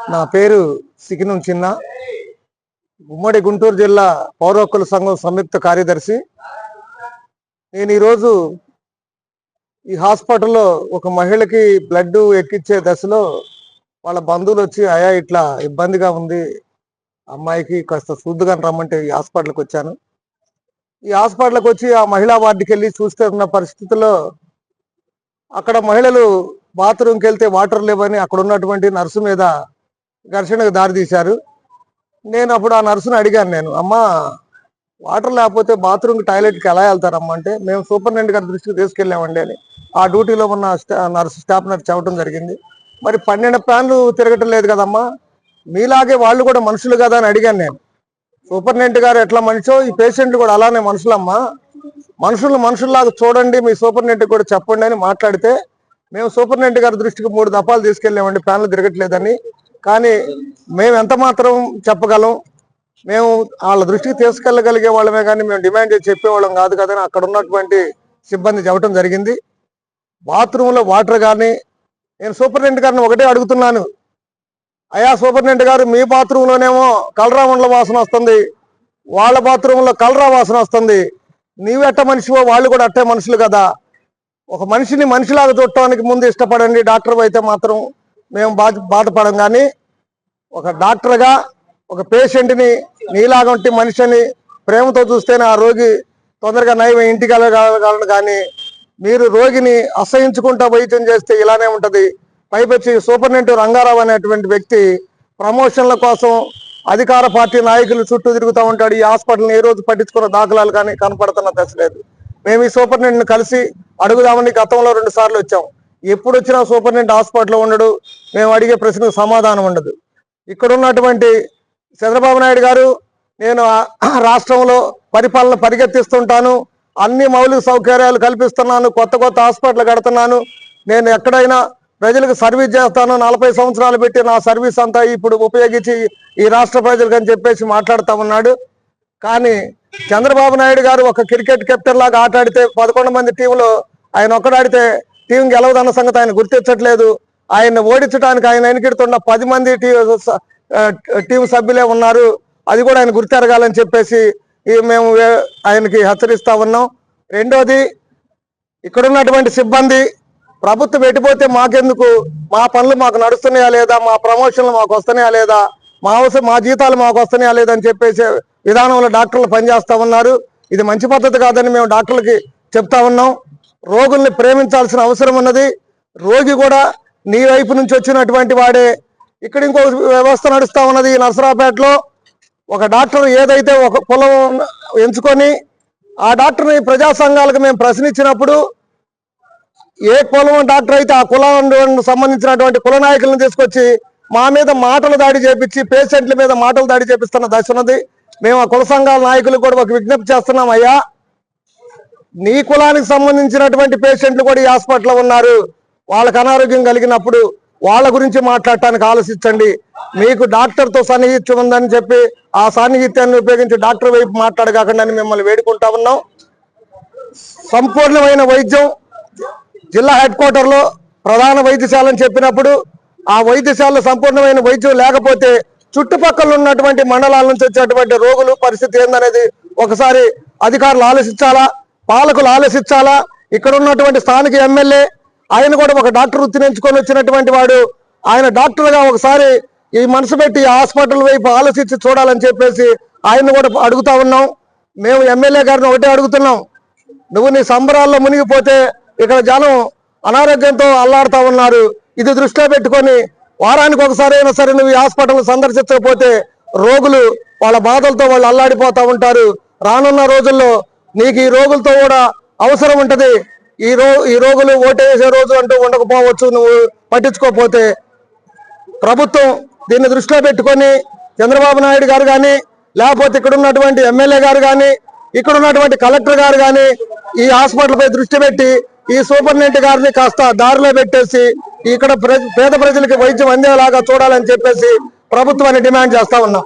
నా పేరు సికినం చిన్న, ఉమ్మడి గుంటూరు జిల్లా పౌర హక్కుల సంఘం సంయుక్త కార్యదర్శి. నేను ఈరోజు ఈ హాస్పిటల్లో ఒక మహిళకి బ్లడ్ ఎక్కించే దశలో వాళ్ళ బంధువులు వచ్చి, అయా ఇట్లా ఇబ్బందిగా ఉంది, అమ్మాయికి కాస్త శుద్ధిగా రమ్మంటే ఈ హాస్పిటల్కి వచ్చాను. ఈ హాస్పిటల్కి వచ్చి ఆ మహిళా వార్డుకి వెళ్ళి చూస్తే ఉన్న పరిస్థితుల్లో అక్కడ మహిళలు బాత్రూమ్కి వెళ్తే వాటర్ లేవని అక్కడ ఉన్నటువంటి నర్సు మీద ఘర్షణకు దారితీశారు. నేను అప్పుడు ఆ నర్సును అడిగాను, అమ్మా వాటర్ లేకపోతే బాత్రూమ్కి టాయిలెట్కి ఎలా వెళ్తారమ్మా అంటే, మేము సూపరింటెండెంట్ గారి దృష్టికి తీసుకెళ్ళామండి అని ఆ డ్యూటీలో ఉన్న స్టాఫ్ నర్స్ చెప్పడం జరిగింది. మరి 12 ఫ్యాన్లు తిరగటం లేదు కదమ్మా, మీలాగే వాళ్ళు కూడా మనుషులు కదా అని అడిగాను నేను. సూపరింటెండెంట్ గారు ఎట్లా మనిషో ఈ పేషెంట్లు కూడా అలానే మనుషులమ్మా, మనుషుల్లాగా చూడండి, మీ సూపరింటెండెంట్ కూడా చెప్పండి అని మాట్లాడితే, మేము సూపరింటెండెంట్ గారి దృష్టికి 3 దఫాలు తీసుకెళ్ళామండి ఫ్యాన్లు తిరగట్లేదని. కానీ మేము ఎంత మాత్రం చెప్పగలం, మేము వాళ్ళ దృష్టికి తీసుకెళ్ళగలిగే వాళ్ళమే కానీ మేము డిమాండ్ చేసి చెప్పేవాళ్ళం కాదు కదని అక్కడ ఉన్నటువంటి సిబ్బంది చెప్పడం జరిగింది. బాత్రూంలో వాటర్ కానీ, నేను సూపరింటెండెంట్ గారిని ఒకటే అడుగుతున్నాను, అయా సూపరింటెండెంట్ గారు, మీ బాత్రూంలోనేమో కలరా ఉండల వాసన వస్తుంది, వాళ్ళ బాత్రూంలో కలరా వాసన వస్తుంది, నీవు ఎట్ట మనిషివో వాళ్ళు కూడా అట్టే మనుషులు కదా, ఒక మనిషిని మనిషిలాగా చూడటానికి ముందు ఇష్టపడండి, డాక్టర్ అయితే మాత్రం మేము బాధపడం. కానీ ఒక డాక్టర్గా ఒక పేషెంట్ని నీలాగా ఉంటే మనిషిని ప్రేమతో చూస్తేనే ఆ రోగి తొందరగా నయం ఇంటికి వెళ్ళగలడు. కానీ మీరు రోగిని అసహించుకుంటా వైద్యం చేస్తే ఇలానే ఉంటుంది. పైపచ్చి సూపరింటెండెంట్ రంగారావు అనేటువంటి వ్యక్తి ప్రమోషన్ల కోసం అధికార పార్టీ నాయకులు చుట్టూ తిరుగుతూ ఉంటాడు. ఈ హాస్పిటల్ని ఏ రోజు పట్టించుకున్న దాఖలాలు కానీ కనపడుతున్న దశ లేదు. మేము ఈ సూపరింటెండెంట్ని కలిసి అడుగుదామని గతంలో 2 సార్లు వచ్చాం. ఎప్పుడు వచ్చినా సూపరింటెండెంట్ హాస్పిటల్లో ఉండడు, మేము అడిగే ప్రశ్నకు సమాధానం ఉండదు. ఇక్కడ ఉన్నటువంటి చంద్రబాబు నాయుడు గారు, నేను రాష్ట్రంలో పరిపాలన పరిగెత్తిస్తుంటాను, అన్ని మౌలిక సౌకర్యాలు కల్పిస్తున్నాను, కొత్త హాస్పిటల్ కడుతున్నాను, నేను ఎక్కడైనా ప్రజలకు సర్వీస్ చేస్తాను, 40 సంవత్సరాలు పెట్టి నా సర్వీస్ అంతా ఇప్పుడు ఉపయోగించి ఈ రాష్ట్ర ప్రజలకు అని చెప్పేసి మాట్లాడుతూ ఉన్నాడు. కానీ చంద్రబాబు నాయుడు గారు ఒక క్రికెట్ కెప్టెన్ లాగా ఆట ఆడితే 11 మంది టీంలో ఆయన ఒక్కడాడితే టీం గెలవదన్న సంగతి ఆయన గుర్తించట్లేదు. ఆయన్ని ఓడించడానికి ఆయన వెనుకెడుతున్న 10 మంది టీం సభ్యులే ఉన్నారు, అది కూడా ఆయన గుర్తెరగాలని చెప్పేసి మేము ఆయనకి హెచ్చరిస్తా ఉన్నాం. రెండోది, ఇక్కడ ఉన్నటువంటి సిబ్బంది ప్రభుత్వం పెట్టిపోతే మాకెందుకు, మా పనులు మాకు నడుస్తున్నాయా లేదా, మా ప్రమోషన్లు మాకు వస్తున్నాయా లేదా, మా జీతాలు మాకు వస్తున్నాయా లేదా అని చెప్పేసి విధానంలో డాక్టర్లు పనిచేస్తూ ఉన్నారు. ఇది మంచి పద్ధతి కాదని మేము డాక్టర్లకి చెప్తా ఉన్నాం. రోగుల్ని ప్రేమించాల్సిన అవసరం ఉన్నది. రోగి కూడా నీ వైపు నుంచి వచ్చినటువంటి వాడే. ఇక్కడ ఇంకో వ్యవస్థ నడుస్తూ ఉన్నది నర్సరావుపేటలో. ఒక డాక్టర్ ఏదైతే ఒక కులం ఎంచుకొని ఆ డాక్టర్ని ప్రజా సంఘాలకు మేము ప్రశ్నించినప్పుడు, ఏ కులం డాక్టర్ అయితే ఆ కులానికి సంబంధించినటువంటి కుల నాయకులను తీసుకొచ్చి మా మీద మాటలు దాడి చేపించి పేషెంట్ల మీద మాటలు దాడి చేపిస్తున్న దశ ఉన్నది. మేము ఆ కుల సంఘాల నాయకులకు కూడా ఒక విజ్ఞప్తి చేస్తున్నాం, అయ్యా నీ కులానికి సంబంధించినటువంటి పేషెంట్లు కూడా ఈ హాస్పిటల్లో ఉన్నారు, వాళ్ళకి అనారోగ్యం కలిగినప్పుడు వాళ్ళ గురించి మాట్లాడటానికి ఆలోచించండి. మీకు డాక్టర్తో సన్నిహిత్యం ఉందని చెప్పి ఆ సాన్నిహిత్యాన్ని ఉపయోగించి డాక్టర్ వైపు మాట్లాడకాకుండా మిమ్మల్ని వేడుకుంటా ఉన్నాం. సంపూర్ణమైన వైద్యం జిల్లా హెడ్ క్వార్టర్లో ప్రధాన వైద్యశాలని చెప్పినప్పుడు ఆ వైద్యశాలలో సంపూర్ణమైన వైద్యం లేకపోతే చుట్టుపక్కల ఉన్నటువంటి మండలాల నుంచి వచ్చేటువంటి రోగులు పరిస్థితి ఏందనేది ఒకసారి అధికారులు ఆలోచించాలా, పాలకులు ఆలోచించాలా. ఇక్కడ ఉన్నటువంటి స్థానిక ఎమ్మెల్యే ఆయన కూడా ఒక డాక్టర్ వృత్తిని ఎంచుకొని వచ్చినటువంటి వాడు, ఆయన డాక్టర్గా ఒకసారి ఈ మనసు పెట్టి హాస్పిటల్ వైపు ఆలోచించి చూడాలని చెప్పేసి ఆయన కూడా అడుగుతా ఉన్నాం. మేము ఎమ్మెల్యే గారిని ఒకటే అడుగుతున్నాం, నువ్వు నీ సంబరాల్లో మునిగిపోతే ఇక్కడ జనం అనారోగ్యంతో అల్లాడుతూ ఉన్నారు. ఇది దృష్టిలో పెట్టుకొని వారానికి ఒకసారి అయినా సరే నువ్వు ఈ హాస్పిటల్ సందర్శించకపోతే రోగులు వాళ్ళ బాధలతో వాళ్ళు అల్లాడిపోతూ ఉంటారు. రానున్న రోజుల్లో నీకు ఈ రోగులతో కూడా అవసరం ఉంటుంది. ఈ రోగులు ఓటేసే రోజు అంటూ ఉండకపోవచ్చు, నువ్వు పట్టించుకోకపోతే. ప్రభుత్వం దీన్ని దృష్టిలో పెట్టుకొని చంద్రబాబు నాయుడు గారు కానీ, లేకపోతే ఇక్కడ ఉన్నటువంటి ఎమ్మెల్యే గారు కానీ, ఇక్కడ ఉన్నటువంటి కలెక్టర్ గారు కానీ ఈ హాస్పిటల్పై దృష్టి పెట్టి ఈ సూపరింటెండెంట్ గారిని కాస్త దారిలో పెట్టేసి ఇక్కడ పేద ప్రజలకి వైద్యం అందేలాగా చూడాలని చెప్పేసి ప్రభుత్వాన్ని డిమాండ్ చేస్తా ఉన్నాం.